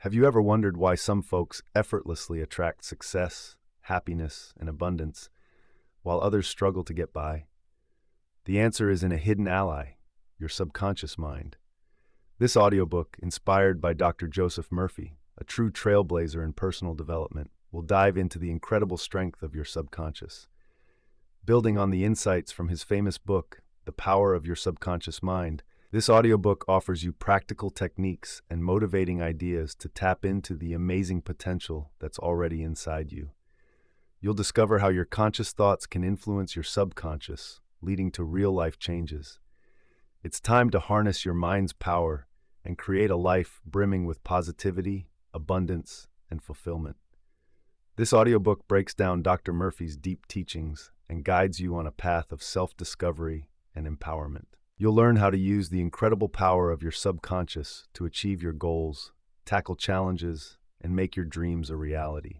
Have you ever wondered why some folks effortlessly attract success, happiness, and abundance, while others struggle to get by? The answer is in a hidden ally, your subconscious mind. This audiobook, inspired by Dr. Joseph Murphy, a true trailblazer in personal development, will dive into the incredible strength of your subconscious. Building on the insights from his famous book, The Power of Your Subconscious Mind, this audiobook offers you practical techniques and motivating ideas to tap into the amazing potential that's already inside you. You'll discover how your conscious thoughts can influence your subconscious, leading to real-life changes. It's time to harness your mind's power and create a life brimming with positivity, abundance, and fulfillment. This audiobook breaks down Dr. Murphy's deep teachings and guides you on a path of self-discovery and empowerment. You'll learn how to use the incredible power of your subconscious to achieve your goals, tackle challenges, and make your dreams a reality.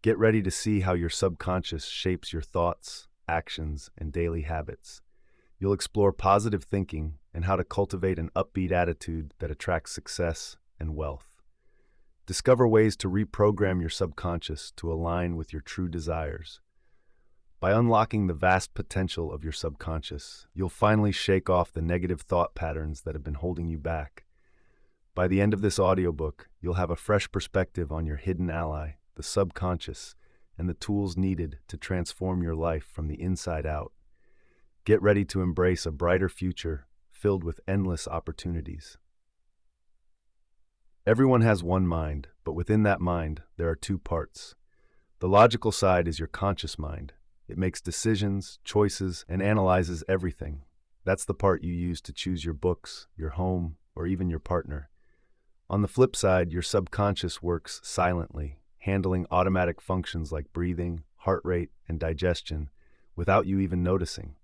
Get ready to see how your subconscious shapes your thoughts, actions, and daily habits. You'll explore positive thinking and how to cultivate an upbeat attitude that attracts success and wealth. Discover ways to reprogram your subconscious to align with your true desires. By unlocking the vast potential of your subconscious, you'll finally shake off the negative thought patterns that have been holding you back. By the end of this audiobook, you'll have a fresh perspective on your hidden ally, the subconscious, and the tools needed to transform your life from the inside out. Get ready to embrace a brighter future filled with endless opportunities. Everyone has one mind, but within that mind, there are two parts. The logical side is your conscious mind. It makes decisions, choices, and analyzes everything. That's the part you use to choose your books, your home, or even your partner. On the flip side, your subconscious works silently, handling automatic functions like breathing, heart rate, and digestion without you even noticing.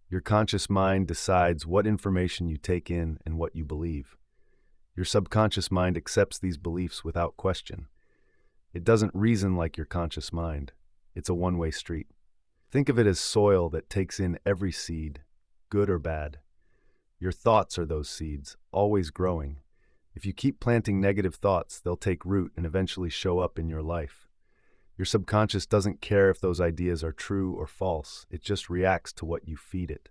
Your conscious mind decides what information you take in and what you believe. Your subconscious mind accepts these beliefs without question. It doesn't reason like your conscious mind. It's a one-way street. Think of it as soil that takes in every seed, good or bad. Your thoughts are those seeds, always growing. If you keep planting negative thoughts, they'll take root and eventually show up in your life. Your subconscious doesn't care if those ideas are true or false. It just reacts to what you feed it.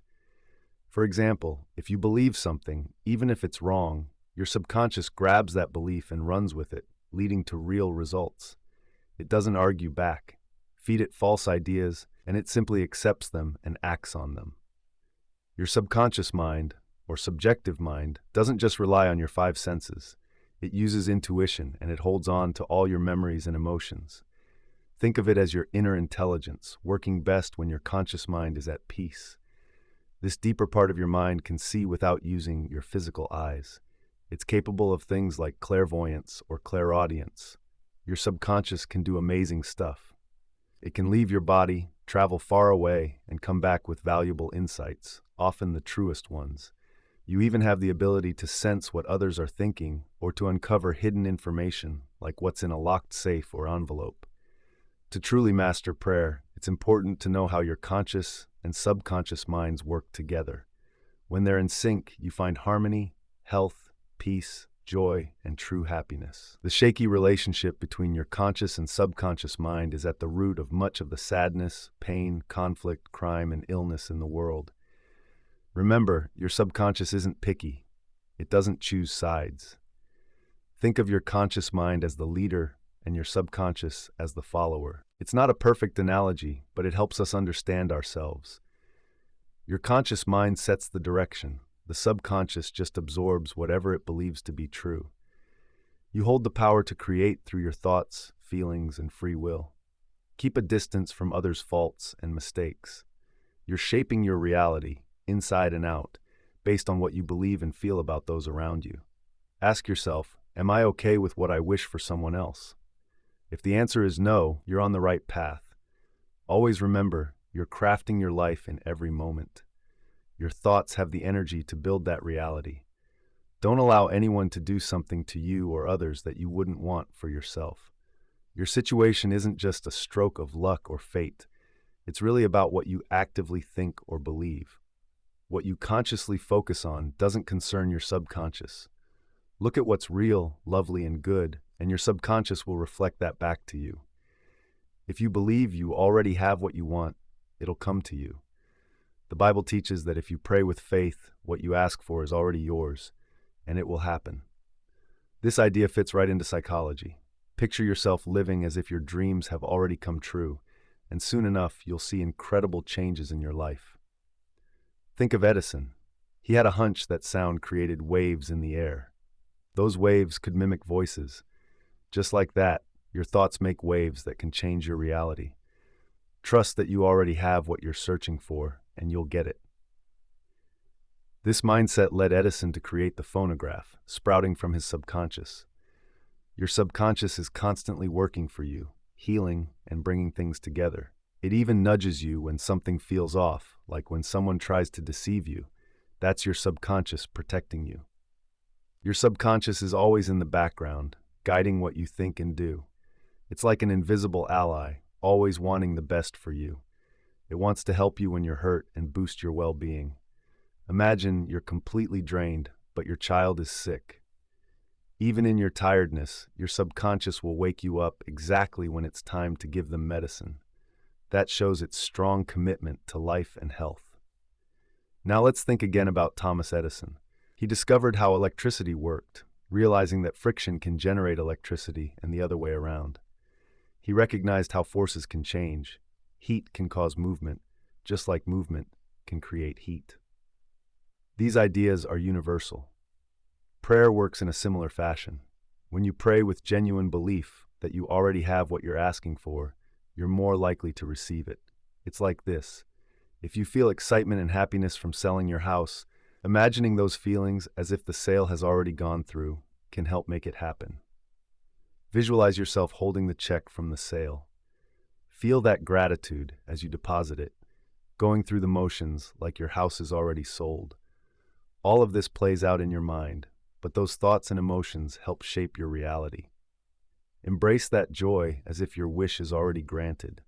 For example, if you believe something, even if it's wrong, your subconscious grabs that belief and runs with it, leading to real results. It doesn't argue back. Feed it false ideas, and it simply accepts them and acts on them. Your subconscious mind, or subjective mind, doesn't just rely on your five senses. It uses intuition, and it holds on to all your memories and emotions. Think of it as your inner intelligence, working best when your conscious mind is at peace. This deeper part of your mind can see without using your physical eyes. It's capable of things like clairvoyance or clairaudience. Your subconscious can do amazing stuff. It can leave your body, travel far away, and come back with valuable insights, often the truest ones. You even have the ability to sense what others are thinking or to uncover hidden information, like what's in a locked safe or envelope. To truly master prayer, it's important to know how your conscious and subconscious minds work together. When they're in sync, you find harmony, health, peace, joy, and true happiness. The shaky relationship between your conscious and subconscious mind is at the root of much of the sadness, pain, conflict, crime, and illness in the world. Remember, your subconscious isn't picky. It doesn't choose sides. Think of your conscious mind as the leader and your subconscious as the follower. It's not a perfect analogy, but it helps us understand ourselves. Your conscious mind sets the direction. The subconscious just absorbs whatever it believes to be true. You hold the power to create through your thoughts, feelings, and free will. Keep a distance from others' faults and mistakes. You're shaping your reality, inside and out, based on what you believe and feel about those around you. Ask yourself, am I okay with what I wish for someone else? If the answer is no, you're on the right path. Always remember, you're crafting your life in every moment. Your thoughts have the energy to build that reality. Don't allow anyone to do something to you or others that you wouldn't want for yourself. Your situation isn't just a stroke of luck or fate. It's really about what you actively think or believe. What you consciously focus on doesn't concern your subconscious. Look at what's real, lovely, and good, and your subconscious will reflect that back to you. If you believe you already have what you want, it'll come to you. The Bible teaches that if you pray with faith, what you ask for is already yours, and it will happen. This idea fits right into psychology. Picture yourself living as if your dreams have already come true, and soon enough you'll see incredible changes in your life. Think of Edison. He had a hunch that sound created waves in the air. Those waves could mimic voices. Just like that, your thoughts make waves that can change your reality. Trust that you already have what you're searching for, and you'll get it. This mindset led Edison to create the phonograph, sprouting from his subconscious. Your subconscious is constantly working for you, healing and bringing things together. It even nudges you when something feels off, like when someone tries to deceive you. That's your subconscious protecting you. Your subconscious is always in the background, guiding what you think and do. It's like an invisible ally, always wanting the best for you. It wants to help you when you're hurt and boost your well-being. Imagine you're completely drained, but your child is sick. Even in your tiredness, your subconscious will wake you up exactly when it's time to give them medicine. That shows its strong commitment to life and health. Now let's think again about Thomas Edison. He discovered how electricity worked, realizing that friction can generate electricity and the other way around. He recognized how forces can change. Heat can cause movement, just like movement can create heat. These ideas are universal. Prayer works in a similar fashion. When you pray with genuine belief that you already have what you're asking for, you're more likely to receive it. It's like this. If you feel excitement and happiness from selling your house, imagining those feelings as if the sale has already gone through can help make it happen. Visualize yourself holding the check from the sale. Feel that gratitude as you deposit it, going through the motions like your house is already sold. All of this plays out in your mind, but those thoughts and emotions help shape your reality. Embrace that joy as if your wish is already granted.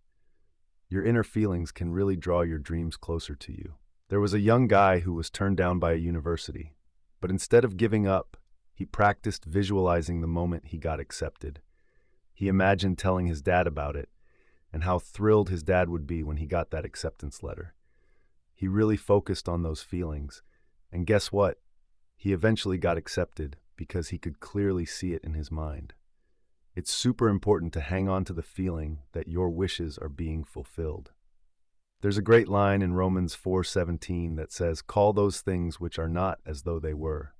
Your inner feelings can really draw your dreams closer to you. There was a young guy who was turned down by a university, but instead of giving up, he practiced visualizing the moment he got accepted. He imagined telling his dad about it, and how thrilled his dad would be when he got that acceptance letter. He really focused on those feelings, and guess what? He eventually got accepted because he could clearly see it in his mind. It's super important to hang on to the feeling that your wishes are being fulfilled. There's a great line in Romans 4:17 that says, "Call those things which are not as though they were."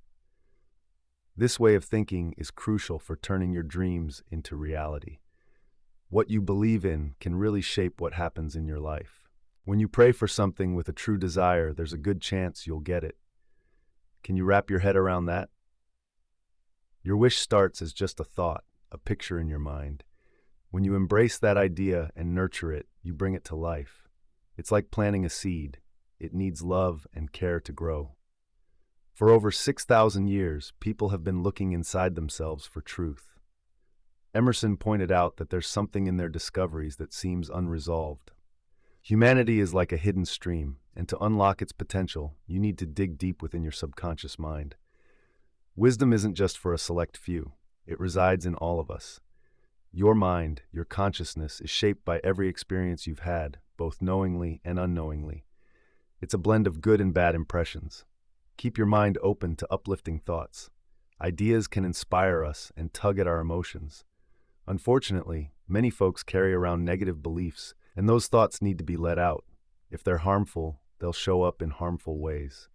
This way of thinking is crucial for turning your dreams into reality. What you believe in can really shape what happens in your life. When you pray for something with a true desire, there's a good chance you'll get it. Can you wrap your head around that? Your wish starts as just a thought, a picture in your mind. When you embrace that idea and nurture it, you bring it to life. It's like planting a seed. It needs love and care to grow. For over 6,000 years, people have been looking inside themselves for truth. Emerson pointed out that there's something in their discoveries that seems unresolved. Humanity is like a hidden stream, and to unlock its potential, you need to dig deep within your subconscious mind. Wisdom isn't just for a select few. It resides in all of us. Your mind, your consciousness, is shaped by every experience you've had, both knowingly and unknowingly. It's a blend of good and bad impressions. Keep your mind open to uplifting thoughts. Ideas can inspire us and tug at our emotions. Unfortunately, many folks carry around negative beliefs, and those thoughts need to be let out. If they're harmful, they'll show up in harmful ways.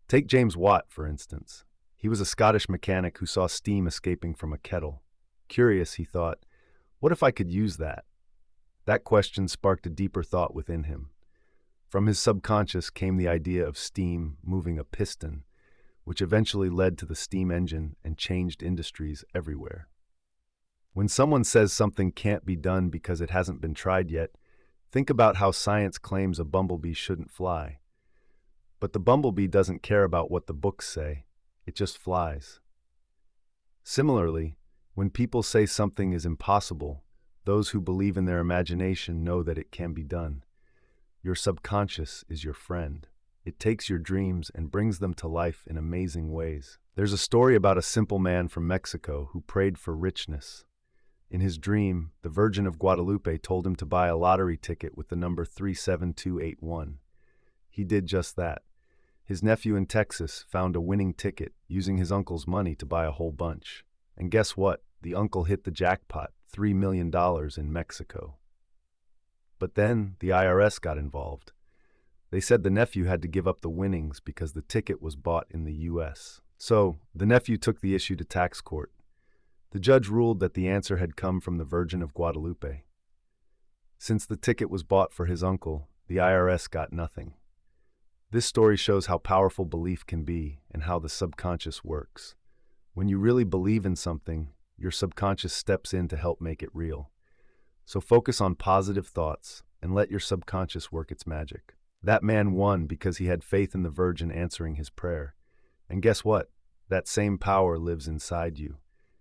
Take James Watt, for instance. He was a Scottish mechanic who saw steam escaping from a kettle. Curious, he thought, what if I could use that? That question sparked a deeper thought within him. From his subconscious came the idea of steam moving a piston, which eventually led to the steam engine and changed industries everywhere. When someone says something can't be done because it hasn't been tried yet, think about how science claims a bumblebee shouldn't fly. But the bumblebee doesn't care about what the books say, it just flies. Similarly, when people say something is impossible, those who believe in their imagination know that it can be done. Your subconscious is your friend. It takes your dreams and brings them to life in amazing ways. There's a story about a simple man from Mexico who prayed for richness. In his dream, the Virgin of Guadalupe told him to buy a lottery ticket with the number 37281. He did just that. His nephew in Texas found a winning ticket using his uncle's money to buy a whole bunch. And guess what? The uncle hit the jackpot, $3 million in Mexico. But then the IRS got involved. They said the nephew had to give up the winnings because the ticket was bought in the U.S. So, the nephew took the issue to tax court. The judge ruled that the answer had come from the Virgin of Guadalupe. Since the ticket was bought for his uncle, the IRS got nothing. This story shows how powerful belief can be and how the subconscious works. When you really believe in something, your subconscious steps in to help make it real. So focus on positive thoughts and let your subconscious work its magic. That man won because he had faith in the Virgin answering his prayer. And guess what? That same power lives inside you.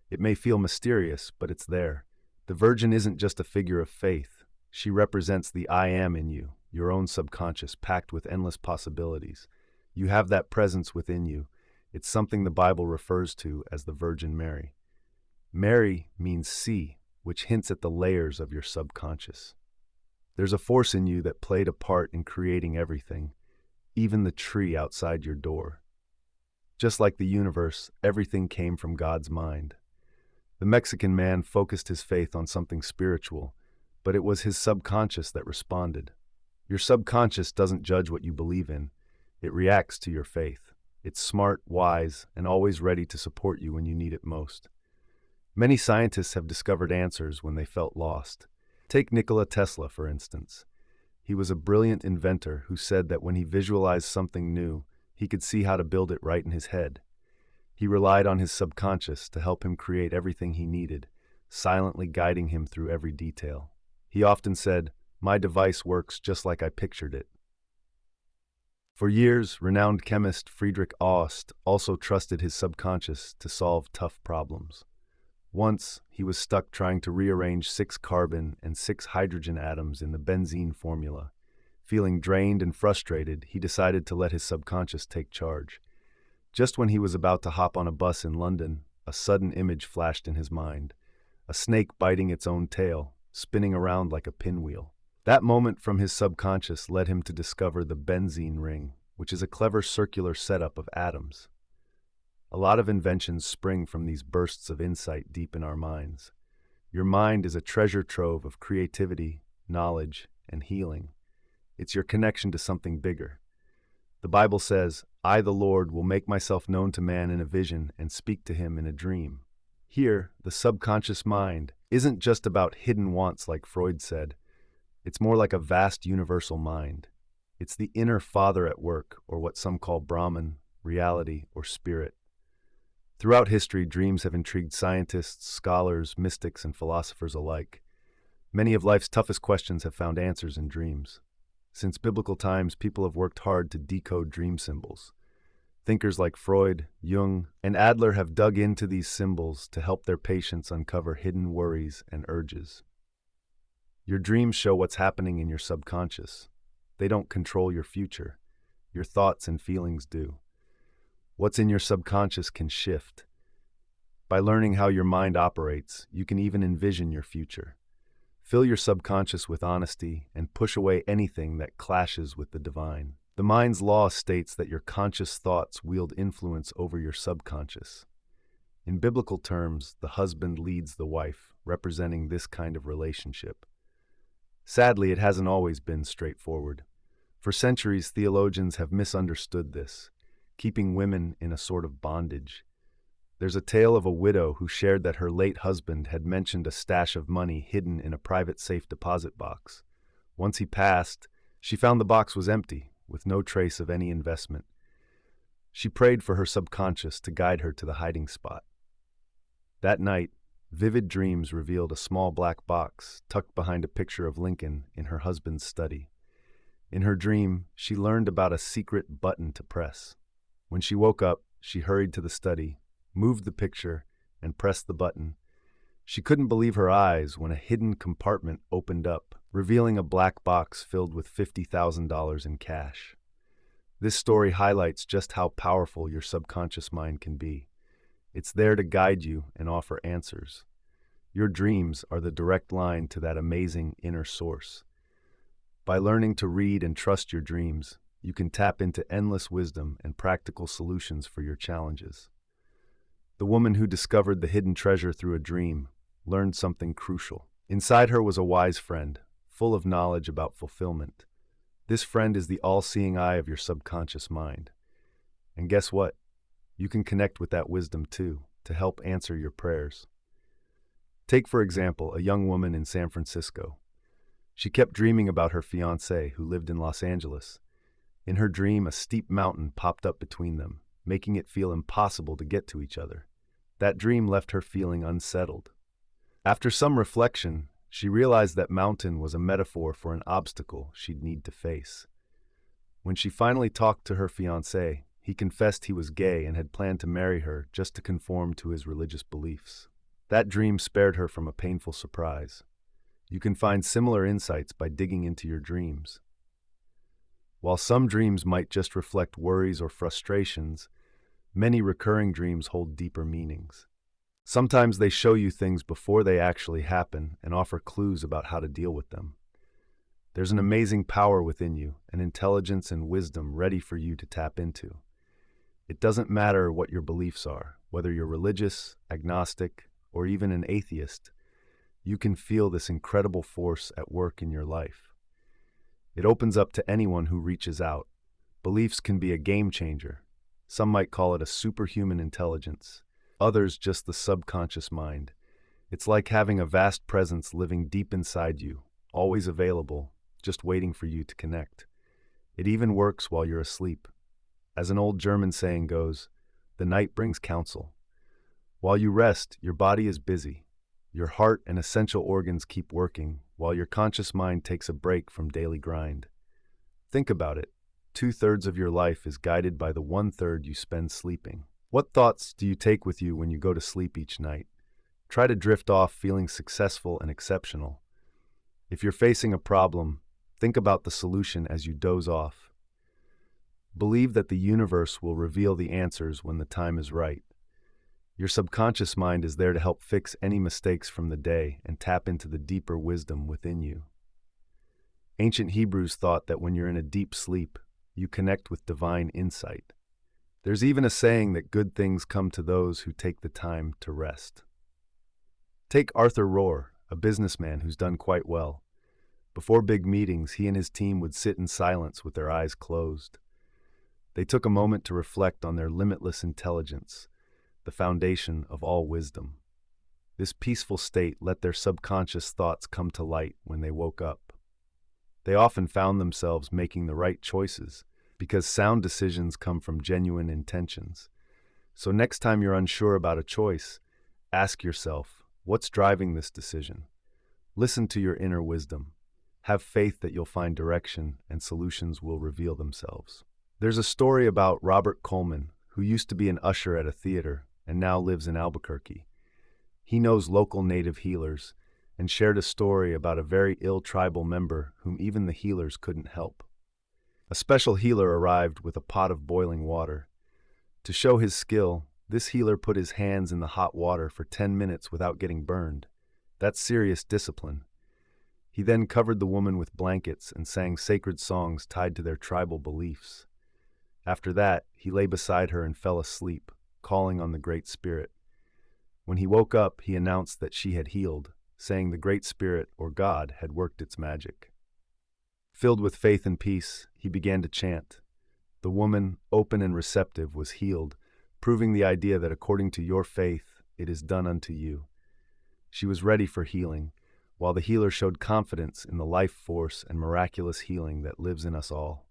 It may feel mysterious, but it's there. The Virgin isn't just a figure of faith. She represents the I am in you, your own subconscious, packed with endless possibilities. You have that presence within you. It's something the Bible refers to as the Virgin Mary. Mary means see, which hints at the layers of your subconscious. There's a force in you that played a part in creating everything, even the tree outside your door. Just like the universe, everything came from God's mind. The Mexican man focused his faith on something spiritual, but it was his subconscious that responded. Your subconscious doesn't judge what you believe in. It reacts to your faith. It's smart, wise, and always ready to support you when you need it most. Many scientists have discovered answers when they felt lost. Take Nikola Tesla, for instance. He was a brilliant inventor who said that when he visualized something new, he could see how to build it right in his head. He relied on his subconscious to help him create everything he needed, silently guiding him through every detail. He often said, "My device works just like I pictured it." For years, renowned chemist Friedrich Aust also trusted his subconscious to solve tough problems. Once, he was stuck trying to rearrange 6 carbon and 6 hydrogen atoms in the benzene formula. Feeling drained and frustrated, he decided to let his subconscious take charge. Just when he was about to hop on a bus in London, a sudden image flashed in his mind. A snake biting its own tail, spinning around like a pinwheel. That moment from his subconscious led him to discover the benzene ring, which is a clever circular setup of atoms. A lot of inventions spring from these bursts of insight deep in our minds. Your mind is a treasure trove of creativity, knowledge, and healing. It's your connection to something bigger. The Bible says, "I, the Lord, will make myself known to man in a vision and speak to him in a dream." Here, the subconscious mind isn't just about hidden wants like Freud said. It's more like a vast universal mind. It's the inner father at work, or what some call Brahman, reality, or spirit. Throughout history, dreams have intrigued scientists, scholars, mystics, and philosophers alike. Many of life's toughest questions have found answers in dreams. Since biblical times, people have worked hard to decode dream symbols. Thinkers like Freud, Jung, and Adler have dug into these symbols to help their patients uncover hidden worries and urges. Your dreams show what's happening in your subconscious. They don't control your future. Your thoughts and feelings do. What's in your subconscious can shift. By learning how your mind operates, you can even envision your future. Fill your subconscious with honesty and push away anything that clashes with the divine. The mind's law states that your conscious thoughts wield influence over your subconscious. In biblical terms, the husband leads the wife, representing this kind of relationship. Sadly, it hasn't always been straightforward. For centuries, theologians have misunderstood this, keeping women in a sort of bondage. There's a tale of a widow who shared that her late husband had mentioned a stash of money hidden in a private safe deposit box. Once he passed, she found the box was empty, with no trace of any investment. She prayed for her subconscious to guide her to the hiding spot. That night, vivid dreams revealed a small black box tucked behind a picture of Lincoln in her husband's study. In her dream, she learned about a secret button to press. When she woke up, she hurried to the study, moved the picture, and pressed the button. She couldn't believe her eyes when a hidden compartment opened up, revealing a black box filled with $50,000 in cash. This story highlights just how powerful your subconscious mind can be. It's there to guide you and offer answers. Your dreams are the direct line to that amazing inner source. By learning to read and trust your dreams, you can tap into endless wisdom and practical solutions for your challenges. The woman who discovered the hidden treasure through a dream learned something crucial. Inside her was a wise friend, full of knowledge about fulfillment. This friend is the all-seeing eye of your subconscious mind. And guess what? You can connect with that wisdom too, to help answer your prayers. Take, for example, a young woman in San Francisco. She kept dreaming about her fiancé, who lived in Los Angeles. In her dream, a steep mountain popped up between them, making it feel impossible to get to each other. That dream left her feeling unsettled. After some reflection, she realized that mountain was a metaphor for an obstacle she'd need to face. When she finally talked to her fiancé, he confessed he was gay and had planned to marry her just to conform to his religious beliefs. That dream spared her from a painful surprise. You can find similar insights by digging into your dreams. While some dreams might just reflect worries or frustrations, many recurring dreams hold deeper meanings. Sometimes they show you things before they actually happen and offer clues about how to deal with them. There's an amazing power within you, an intelligence and wisdom ready for you to tap into. It doesn't matter what your beliefs are, whether you're religious, agnostic, or even an atheist. You can feel this incredible force at work in your life. It opens up to anyone who reaches out. Beliefs can be a game changer. Some might call it a superhuman intelligence, others just the subconscious mind. It's like having a vast presence living deep inside you, always available, just waiting for you to connect. It even works while you're asleep. As an old German saying goes, the night brings counsel. While you rest, your body is busy. Your heart and essential organs keep working, while your conscious mind takes a break from daily grind. Think about it. 2/3 of your life is guided by the 1/3 you spend sleeping. What thoughts do you take with you when you go to sleep each night? Try to drift off feeling successful and exceptional. If you're facing a problem, think about the solution as you doze off. Believe that the universe will reveal the answers when the time is right. Your subconscious mind is there to help fix any mistakes from the day and tap into the deeper wisdom within you. Ancient Hebrews thought that when you're in a deep sleep, you connect with divine insight. There's even a saying that good things come to those who take the time to rest. Take Arthur Rohr, a businessman who's done quite well. Before big meetings, he and his team would sit in silence with their eyes closed. They took a moment to reflect on their limitless intelligence, the foundation of all wisdom. This peaceful state let their subconscious thoughts come to light when they woke up. They often found themselves making the right choices because sound decisions come from genuine intentions. So next time you're unsure about a choice, ask yourself, what's driving this decision? Listen to your inner wisdom. Have faith that you'll find direction and solutions will reveal themselves. There's a story about Robert Coleman, who used to be an usher at a theater and now lives in Albuquerque. He knows local native healers and shared a story about a very ill tribal member whom even the healers couldn't help. A special healer arrived with a pot of boiling water. To show his skill, this healer put his hands in the hot water for 10 minutes without getting burned. That's serious discipline. He then covered the woman with blankets and sang sacred songs tied to their tribal beliefs. After that, he lay beside her and fell asleep, calling on the Great Spirit. When he woke up, he announced that she had healed, saying the Great Spirit, or God, had worked its magic. Filled with faith and peace, he began to chant. The woman, open and receptive, was healed, proving the idea that according to your faith, it is done unto you. She was ready for healing, while the healer showed confidence in the life force and miraculous healing that lives in us all.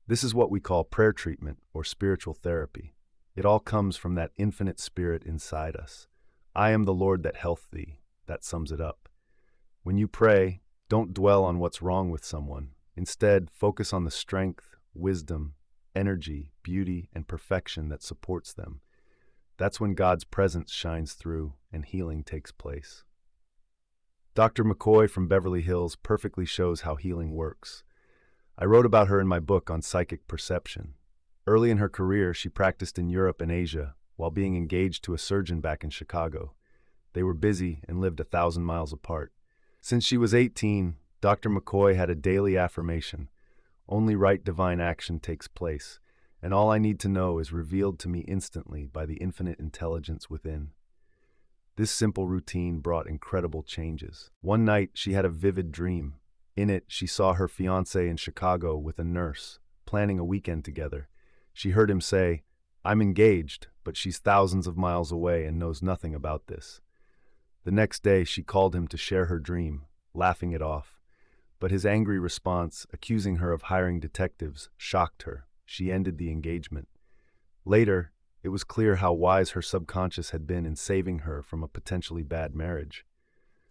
This is what we call prayer treatment or spiritual therapy. It all comes from that infinite spirit inside us. I am the Lord that health thee. That sums it up. When you pray, don't dwell on what's wrong with someone. Instead, focus on the strength, wisdom, energy, beauty, and perfection that supports them. That's when God's presence shines through and healing takes place. Dr. McCoy from Beverly Hills perfectly shows how healing works. I wrote about her in my book on psychic perception. Early in her career, she practiced in Europe and Asia while being engaged to a surgeon back in Chicago. They were busy and lived 1,000 miles apart. Since she was 18, Dr. McCoy had a daily affirmation: only right divine action takes place, and all I need to know is revealed to me instantly by the infinite intelligence within. This simple routine brought incredible changes. One night, she had a vivid dream. In it, she saw her fiancé in Chicago with a nurse, planning a weekend together. She heard him say, "I'm engaged, but she's thousands of miles away and knows nothing about this." The next day, she called him to share her dream, laughing it off. But his angry response, accusing her of hiring detectives, shocked her. She ended the engagement. Later, it was clear how wise her subconscious had been in saving her from a potentially bad marriage.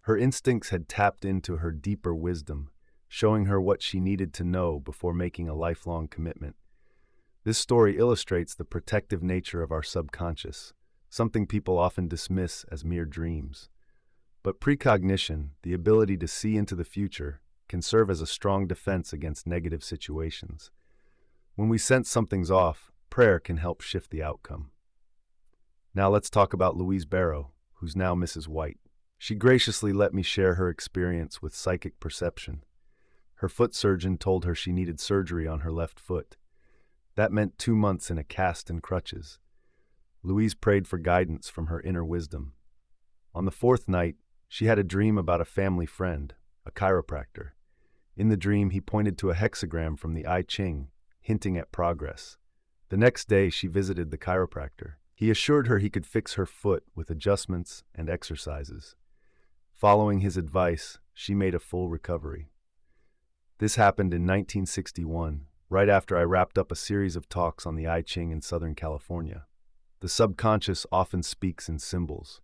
Her instincts had tapped into her deeper wisdom, showing her what she needed to know before making a lifelong commitment. This story illustrates the protective nature of our subconscious, something people often dismiss as mere dreams. But precognition, the ability to see into the future, can serve as a strong defense against negative situations. When we sense something's off, prayer can help shift the outcome. Now let's talk about Louise Barrow, who's now Mrs. White. She graciously let me share her experience with psychic perception. Her foot surgeon told her she needed surgery on her left foot. That meant 2 months in a cast and crutches. Louise prayed for guidance from her inner wisdom. On the 4th night, she had a dream about a family friend, a chiropractor. In the dream, he pointed to a hexagram from the I Ching, hinting at progress. The next day, she visited the chiropractor. He assured her he could fix her foot with adjustments and exercises. Following his advice, she made a full recovery. This happened in 1961, right after I wrapped up a series of talks on the I Ching in Southern California. The subconscious often speaks in symbols.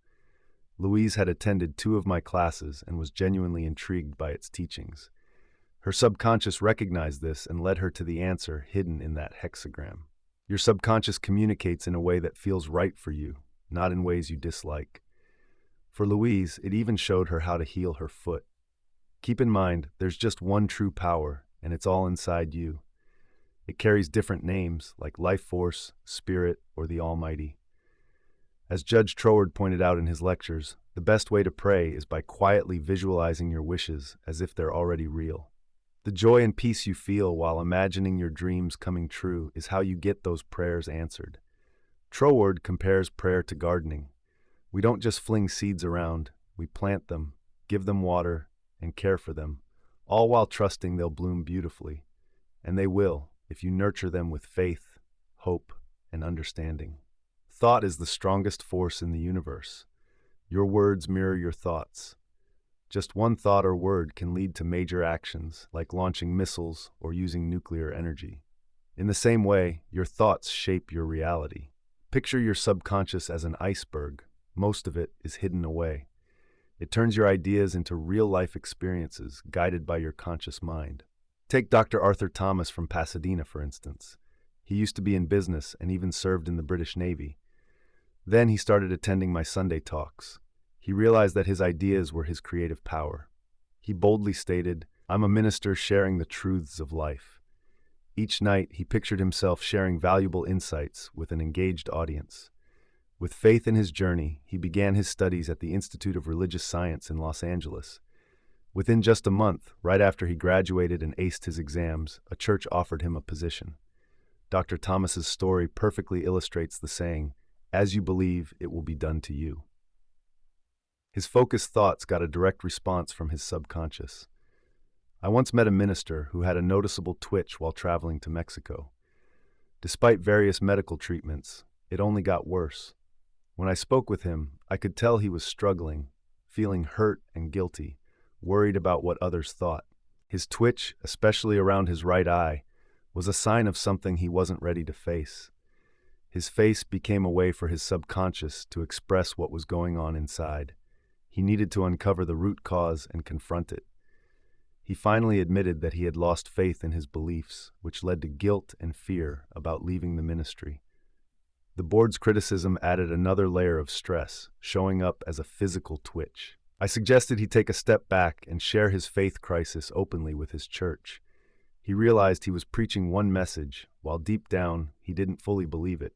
Louise had attended 2 of my classes and was genuinely intrigued by its teachings. Her subconscious recognized this and led her to the answer hidden in that hexagram. Your subconscious communicates in a way that feels right for you, not in ways you dislike. For Louise, it even showed her how to heal her foot. Keep in mind, there's just one true power, and it's all inside you. It carries different names, like life force, spirit, or the Almighty. As Judge Troward pointed out in his lectures, the best way to pray is by quietly visualizing your wishes as if they're already real. The joy and peace you feel while imagining your dreams coming true is how you get those prayers answered. Troward compares prayer to gardening. We don't just fling seeds around, we plant them, give them water, and care for them, all while trusting they'll bloom beautifully. And they will, if you nurture them with faith, hope, and understanding. Thought is the strongest force in the universe. Your words mirror your thoughts. Just one thought or word can lead to major actions, like launching missiles or using nuclear energy. In the same way, your thoughts shape your reality. Picture your subconscious as an iceberg. Most of it is hidden away. It turns your ideas into real-life experiences guided by your conscious mind. Take Dr. Arthur Thomas from Pasadena, for instance. He used to be in business and even served in the British Navy. Then he started attending my Sunday talks. He realized that his ideas were his creative power. He boldly stated, "I'm a minister sharing the truths of life." Each night, he pictured himself sharing valuable insights with an engaged audience. With faith in his journey, he began his studies at the Institute of Religious Science in Los Angeles. Within just a month, right after he graduated and aced his exams, a church offered him a position. Dr. Thomas's story perfectly illustrates the saying, "As you believe, it will be done to you." His focused thoughts got a direct response from his subconscious. I once met a minister who had a noticeable twitch while traveling to Mexico. Despite various medical treatments, it only got worse. When I spoke with him, I could tell he was struggling, feeling hurt and guilty, worried about what others thought. His twitch, especially around his right eye, was a sign of something he wasn't ready to face. His face became a way for his subconscious to express what was going on inside. He needed to uncover the root cause and confront it. He finally admitted that he had lost faith in his beliefs, which led to guilt and fear about leaving the ministry. The board's criticism added another layer of stress, showing up as a physical twitch. I suggested he take a step back and share his faith crisis openly with his church. He realized he was preaching one message, while deep down, he didn't fully believe it.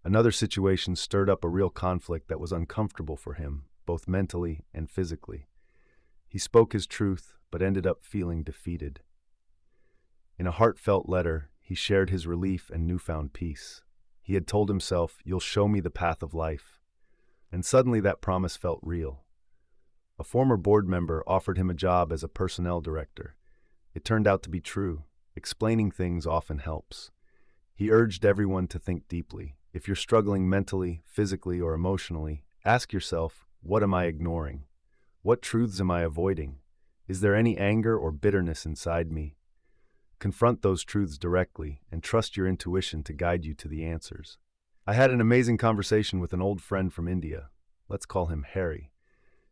Another situation stirred up a real conflict that was uncomfortable for him, both mentally and physically. He spoke his truth, but ended up feeling defeated. In a heartfelt letter, he shared his relief and newfound peace. He had told himself, "You'll show me the path of life." And suddenly that promise felt real. A former board member offered him a job as a personnel director. It turned out to be true. Explaining things often helps. He urged everyone to think deeply. If you're struggling mentally, physically, or emotionally, ask yourself, what am I ignoring? What truths am I avoiding? Is there any anger or bitterness inside me? Confront those truths directly and trust your intuition to guide you to the answers. I had an amazing conversation with an old friend from India. Let's call him Harry.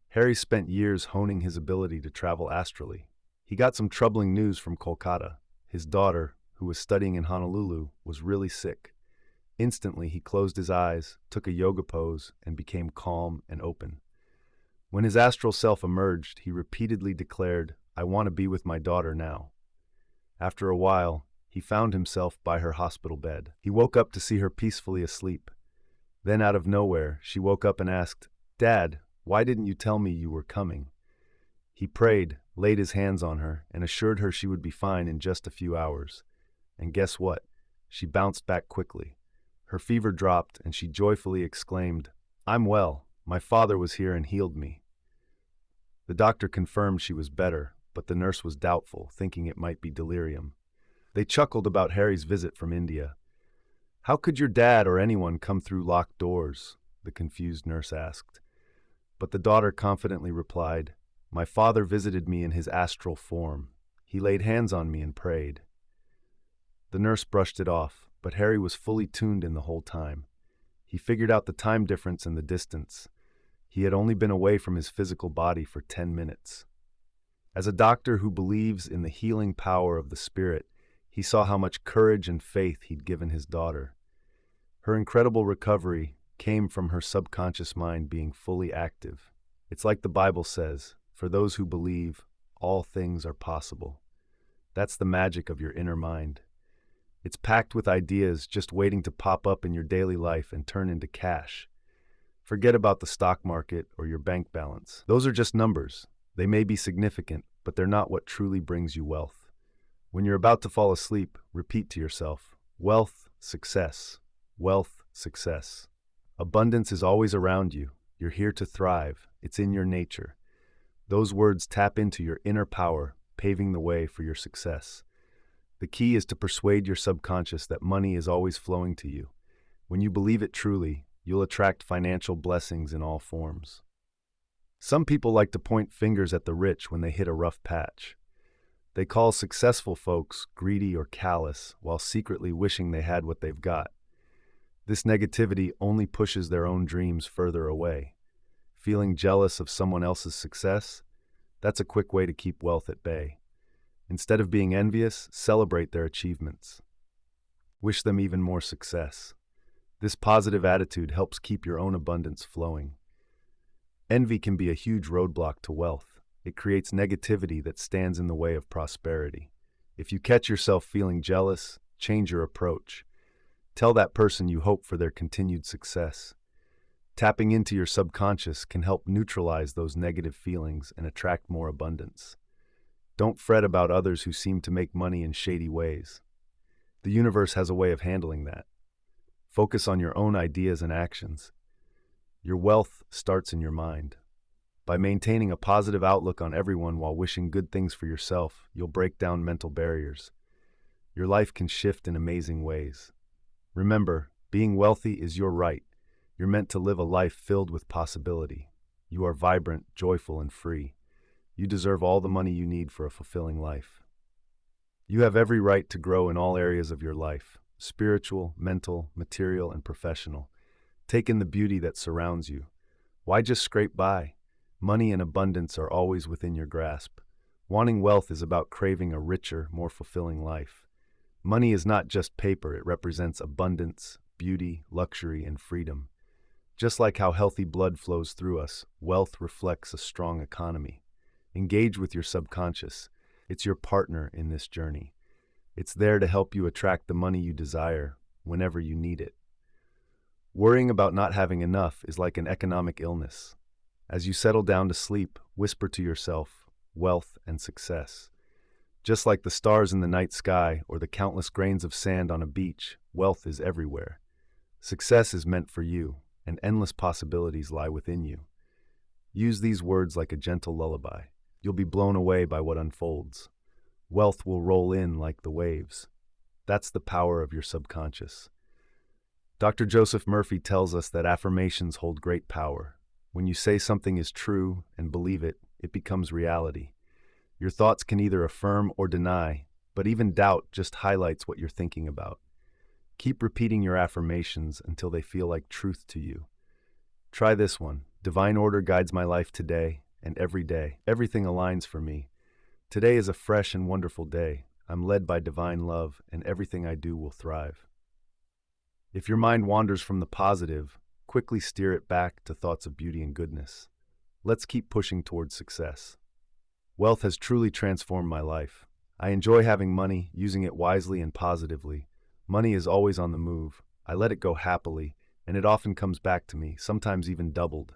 Harry spent years honing his ability to travel astrally. He got some troubling news from Kolkata. His daughter, who was studying in Honolulu, was really sick. Instantly, he closed his eyes, took a yoga pose, and became calm and open. When his astral self emerged, he repeatedly declared, "I want to be with my daughter now." After a while, he found himself by her hospital bed. He woke up to see her peacefully asleep. Then, out of nowhere, she woke up and asked, "Dad, why didn't you tell me you were coming?" He prayed, laid his hands on her, and assured her she would be fine in just a few hours. And guess what? She bounced back quickly. Her fever dropped, and she joyfully exclaimed, "I'm well. My father was here and healed me." The doctor confirmed she was better, but the nurse was doubtful, thinking it might be delirium. They chuckled about Harry's visit from India. "How could your dad or anyone come through locked doors?" the confused nurse asked. But the daughter confidently replied, "My father visited me in his astral form. He laid hands on me and prayed." The nurse brushed it off, but Harry was fully tuned in the whole time. He figured out the time difference and the distance. He had only been away from his physical body for 10 minutes. As a doctor who believes in the healing power of the spirit, he saw how much courage and faith he'd given his daughter. Her incredible recovery came from her subconscious mind being fully active. It's like the Bible says, "For those who believe, all things are possible." That's the magic of your inner mind. It's packed with ideas just waiting to pop up in your daily life and turn into cash. Forget about the stock market or your bank balance. Those are just numbers. They may be significant, but they're not what truly brings you wealth. When you're about to fall asleep, repeat to yourself, wealth, success, wealth, success. Abundance is always around you. You're here to thrive. It's in your nature. Those words tap into your inner power, paving the way for your success. The key is to persuade your subconscious that money is always flowing to you. When you believe it truly, you'll attract financial blessings in all forms. Some people like to point fingers at the rich when they hit a rough patch. They call successful folks greedy or callous while secretly wishing they had what they've got. This negativity only pushes their own dreams further away. Feeling jealous of someone else's success? That's a quick way to keep wealth at bay. Instead of being envious, celebrate their achievements. Wish them even more success. This positive attitude helps keep your own abundance flowing. Envy can be a huge roadblock to wealth. It creates negativity that stands in the way of prosperity. If you catch yourself feeling jealous, change your approach. Tell that person you hope for their continued success. Tapping into your subconscious can help neutralize those negative feelings and attract more abundance. Don't fret about others who seem to make money in shady ways. The universe has a way of handling that. Focus on your own ideas and actions. Your wealth starts in your mind. By maintaining a positive outlook on everyone while wishing good things for yourself, you'll break down mental barriers. Your life can shift in amazing ways. Remember, being wealthy is your right. You're meant to live a life filled with possibility. You are vibrant, joyful, and free. You deserve all the money you need for a fulfilling life. You have every right to grow in all areas of your life: spiritual, mental, material, and professional. Take in the beauty that surrounds you. Why just scrape by? Money and abundance are always within your grasp. Wanting wealth is about craving a richer, more fulfilling life. Money is not just paper, it represents abundance, beauty, luxury, and freedom. Just like how healthy blood flows through us, wealth reflects a strong economy. Engage with your subconscious. It's your partner in this journey. It's there to help you attract the money you desire whenever you need it. Worrying about not having enough is like an economic illness. As you settle down to sleep, whisper to yourself, wealth and success. Just like the stars in the night sky or the countless grains of sand on a beach, wealth is everywhere. Success is meant for you, and endless possibilities lie within you. Use these words like a gentle lullaby. You'll be blown away by what unfolds. Wealth will roll in like the waves. That's the power of your subconscious. Dr. Joseph Murphy tells us that affirmations hold great power. When you say something is true and believe it, it becomes reality. Your thoughts can either affirm or deny, but even doubt just highlights what you're thinking about. Keep repeating your affirmations until they feel like truth to you. Try this one. Divine order guides my life today and every day. Everything aligns for me. Today is a fresh and wonderful day. I'm led by divine love, and everything I do will thrive. If your mind wanders from the positive, quickly steer it back to thoughts of beauty and goodness. Let's keep pushing towards success. Wealth has truly transformed my life. I enjoy having money, using it wisely and positively. Money is always on the move. I let it go happily, and it often comes back to me, sometimes even doubled.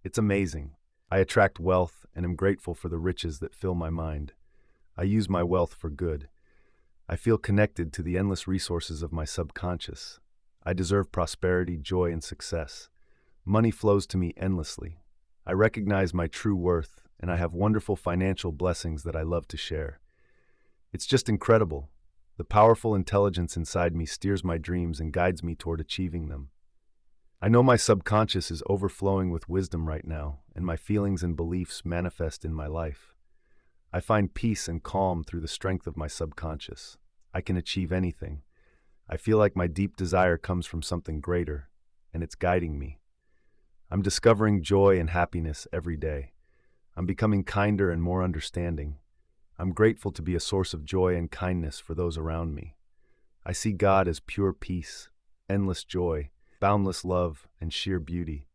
It's amazing. I attract wealth and am grateful for the riches that fill my mind. I use my wealth for good. I feel connected to the endless resources of my subconscious. I deserve prosperity, joy, and success. Money flows to me endlessly. I recognize my true worth, and I have wonderful financial blessings that I love to share. It's just incredible. The powerful intelligence inside me steers my dreams and guides me toward achieving them. I know my subconscious is overflowing with wisdom right now, and my feelings and beliefs manifest in my life. I find peace and calm through the strength of my subconscious. I can achieve anything. I feel like my deep desire comes from something greater, and it's guiding me. I'm discovering joy and happiness every day. I'm becoming kinder and more understanding. I'm grateful to be a source of joy and kindness for those around me. I see God as pure peace, endless joy, boundless love, and sheer beauty.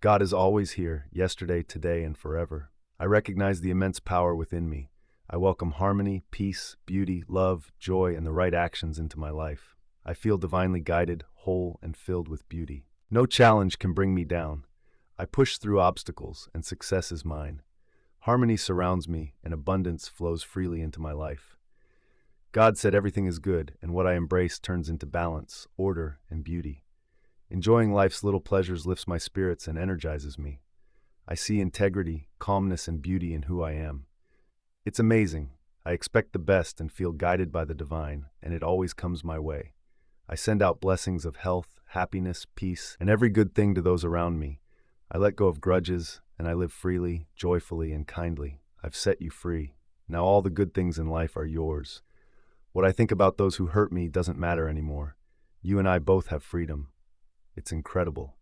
God is always here, yesterday, today, and forever. I recognize the immense power within me. I welcome harmony, peace, beauty, love, joy, and the right actions into my life. I feel divinely guided, whole, and filled with beauty. No challenge can bring me down. I push through obstacles, and success is mine. Harmony surrounds me, and abundance flows freely into my life. God said everything is good, and what I embrace turns into balance, order, and beauty. Enjoying life's little pleasures lifts my spirits and energizes me. I see integrity, calmness, and beauty in who I am. It's amazing. I expect the best and feel guided by the divine, and it always comes my way. I send out blessings of health, happiness, peace, and every good thing to those around me. I let go of grudges, and I live freely, joyfully, and kindly. I've set you free. Now all the good things in life are yours. What I think about those who hurt me doesn't matter anymore. You and I both have freedom. It's incredible.